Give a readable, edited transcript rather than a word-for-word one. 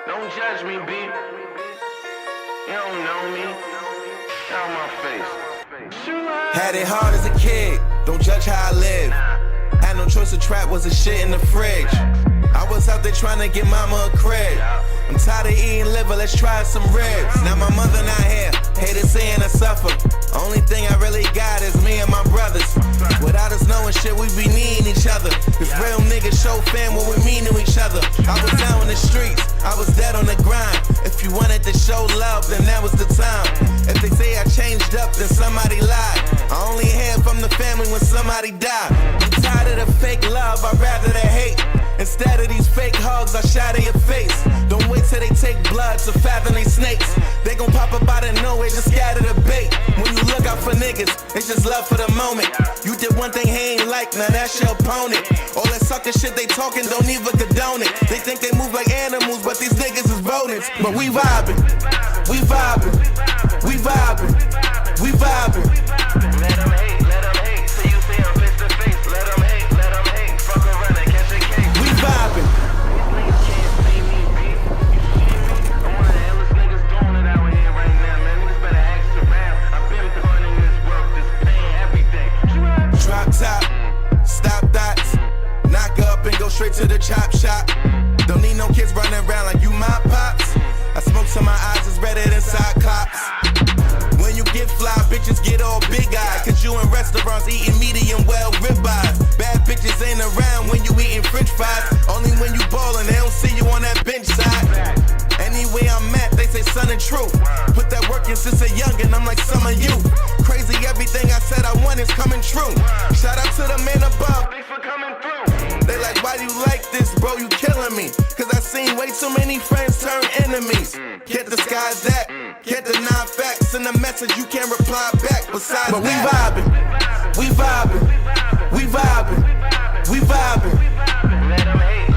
Don't judge me, B. You don't know me. Get out my face. Had it hard as a kid, don't judge how I live. Had no choice to trap, was a shit in the fridge. I was out there trying to get mama a crib. I'm tired of eating liver, let's try some ribs. Now my mother not here, haters saying I suffer. Only thing I really got is me and my brothers. Without us knowing shit, we be needing each other. Cause real niggas show fam what we mean to each other. I was down in the streets, I was dead on the grind. If you wanted to show love, then that was the time. If they say I changed up, then somebody lied. I only hear from the family when somebody died. I'm tired of the fake love, I'd rather the hate. Instead of these fake hugs, I shatter your face. Don't wait till they take blood to fathom they snakes. They gon' pop up out of nowhere, just scatter the bait. When you look out for niggas, it's just love for the moment. You did one thing he ain't like, now that's your opponent. All that sucker shit they talking, don't even condone it. They think they move like animals, but these niggas is rodents. But we vibing, we vibing, we vibing, we vibing. Let them hate, till you see them face to face. Let them hate, fuck around and catch a case. We vibing. These niggas can't see me, B. I'm one of the illest niggas doing it out here right now, man. Niggas better ask around. I've been putting in this work, just paying everything. Drop top, stop dots, knock up and go straight to the chop shop. Don't need no kids running around like you my pops. I smoke till my eyes is redder than Cyclops. When you get fly, bitches get all big-eyed. Cause you in restaurants eating medium well ribeyes. Bad bitches ain't around when you eating french fries. Only when you ballin', they don't see you on that bench side. Anyway I'm at, they say son and true. Put that work in since a youngin', I'm like some of you. Crazy, everything I said I want is coming true. Shout out to the man above. Thanks for coming through. They like, why you like this, bro? You killing me. Cause I seen way too many friends turn enemies. Can't disguise that. Can't deny facts. In a message you can't reply back. Besides but that, we vibing. We vibing. We vibing. We vibing. Let them hate,